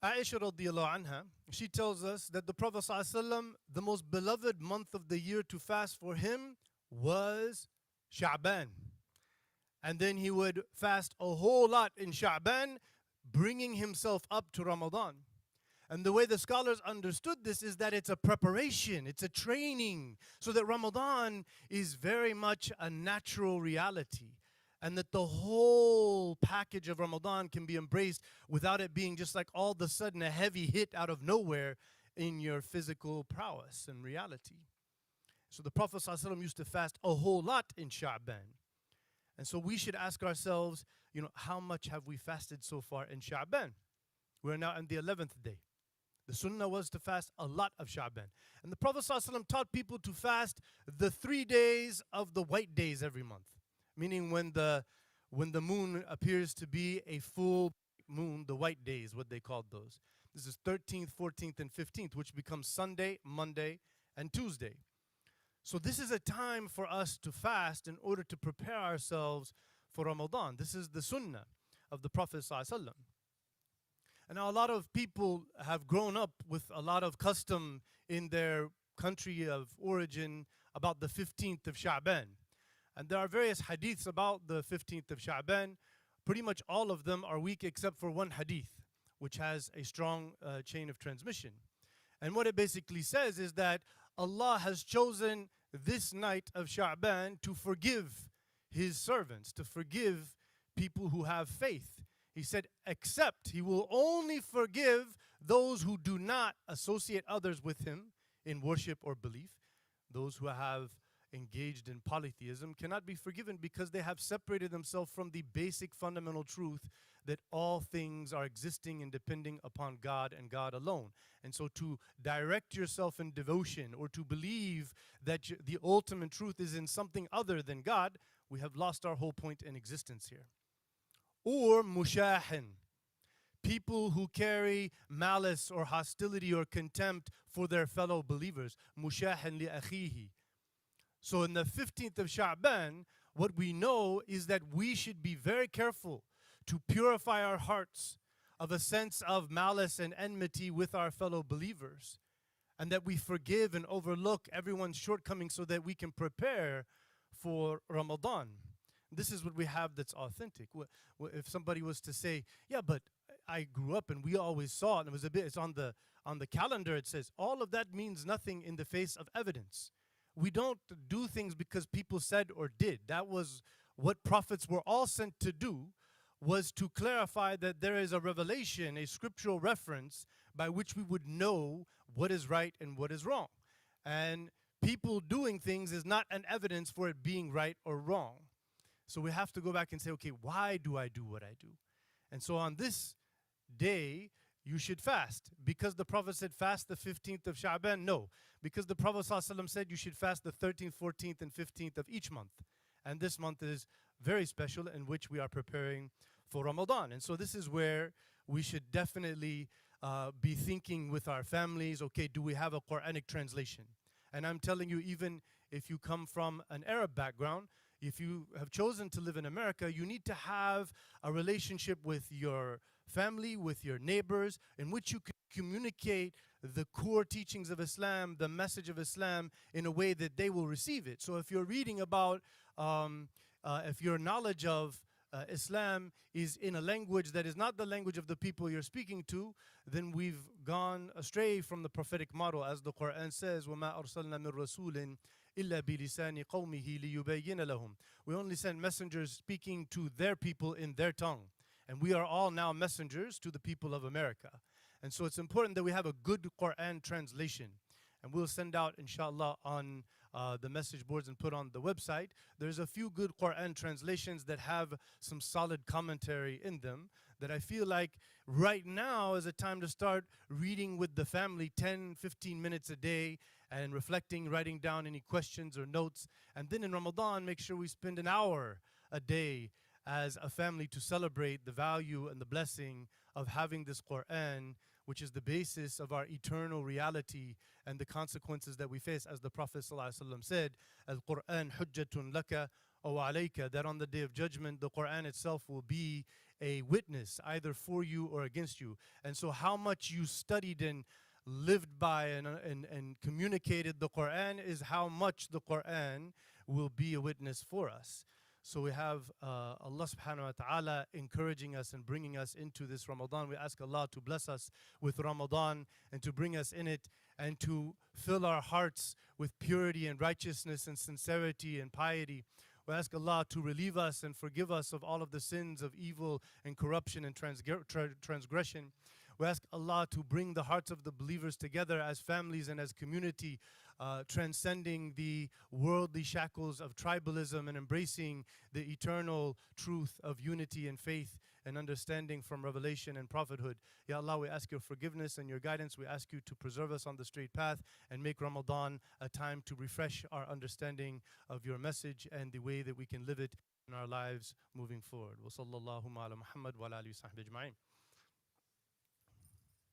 Aisha radiallahu anha, she tells us that the Prophet ﷺ, the most beloved month of the year to fast for him was Sha'ban. And then he would fast a whole lot in Sha'ban, bringing himself up to Ramadan. And the way the scholars understood this is that it's a preparation, it's a training, so that Ramadan is very much a natural reality. And that the whole package of Ramadan can be embraced without it being just like all of a sudden a heavy hit out of nowhere in your physical prowess and reality. So the Prophet ﷺ used to fast a whole lot in Sha'ban. And so we should ask ourselves, how much have we fasted so far in Sha'ban? We're now on the 11th day. The sunnah was to fast a lot of Sha'ban. And the Prophet ﷺ taught people to fast the 3 days of the white days every month. Meaning when the moon appears to be a full moon, the white days, what they called those. This is 13th, 14th, and 15th, which becomes Sunday, Monday, and Tuesday. So this is a time for us to fast in order to prepare ourselves for Ramadan. This is the sunnah of the Prophet ﷺ. And now a lot of people have grown up with a lot of custom in their country of origin about the 15th of Sha'ban. And there are various hadiths about the 15th of Sha'ban. Pretty much all of them are weak except for one hadith, which has a strong chain of transmission. And what it basically says is that Allah has chosen this night of Sha'ban to forgive His servants, to forgive people who have faith. He said, except He will only forgive those who do not associate others with Him in worship or belief. Those who have engaged in polytheism cannot be forgiven because they have separated themselves from the basic fundamental truth that all things are existing and depending upon God and God alone. And so to direct yourself in devotion or to believe that the ultimate truth is in something other than God, we have lost our whole point in existence here. Or mushahin, people who carry malice or hostility or contempt for their fellow believers. Mushahin li akhihi. So in the 15th of Sha'ban, what we know is that we should be very careful to purify our hearts of a sense of malice and enmity with our fellow believers, and that we forgive and overlook everyone's shortcomings so that we can prepare for Ramadan. This is what we have that's authentic. If somebody was to say, yeah, but I grew up and we always saw it, and it's on the calendar, it says, all of that means nothing in the face of evidence. We don't do things because people said or did. That was what prophets were all sent to do, was to clarify that there is a revelation, a scriptural reference by which we would know what is right and what is wrong. And people doing things is not an evidence for it being right or wrong. So we have to go back and say, okay, why do I do what I do? And so on this day, you should fast. Because the Prophet said fast the 15th of Sha'ban? No. Because the Prophet ﷺ said you should fast the 13th, 14th, and 15th of each month. And this month is very special, in which we are preparing for Ramadan. And so this is where we should definitely be thinking with our families, okay, do we have a Quranic translation? And I'm telling you, even if you come from an Arab background, if you have chosen to live in America, you need to have a relationship with your family, with your neighbors, in which you can communicate the core teachings of Islam, the message of Islam, in a way that they will receive it. So if you're reading about, if your knowledge of Islam is in a language that is not the language of the people you're speaking to, then we've gone astray from the prophetic model. As the Quran says, وَمَا أَرْسَلْنَا مِن رَسُولٍ إِلَّا بِلِسَانِ قَوْمِهِ لِيُبَيِّنَ لَهُمْ. We only send messengers speaking to their people in their tongue. And we are all now messengers to the people of America. And so it's important that we have a good Quran translation. And we'll send out, inshallah, on the message boards and put on the website. There's a few good Quran translations that have some solid commentary in them that I feel like right now is a time to start reading with the family 10, 15 minutes a day and reflecting, writing down any questions or notes. And then in Ramadan, make sure we spend an hour a day as a family to celebrate the value and the blessing of having this Quran, which is the basis of our eternal reality and the consequences that we face. As the Prophet ﷺ said, Al-Quran hujjatun laka aw alayka, that on the Day of Judgment, the Quran itself will be a witness either for you or against you. And so, how much you studied and lived by and communicated the Quran is how much the Quran will be a witness for us. So we have Allah subhanahu wa ta'ala encouraging us and bringing us into this Ramadan. We ask Allah to bless us with Ramadan and to bring us in it and to fill our hearts with purity and righteousness and sincerity and piety. We ask Allah to relieve us and forgive us of all of the sins of evil and corruption and transgression. We ask Allah to bring the hearts of the believers together as families and as community, transcending the worldly shackles of tribalism and embracing the eternal truth of unity and faith and understanding from revelation and prophethood. Ya Allah, we ask your forgiveness and your guidance. We ask you to preserve us on the straight path and make Ramadan a time to refresh our understanding of your message and the way that we can live it in our lives moving forward. Wa sallallahu ala Muhammad wa ala alihi wa sahbihi ajma'in.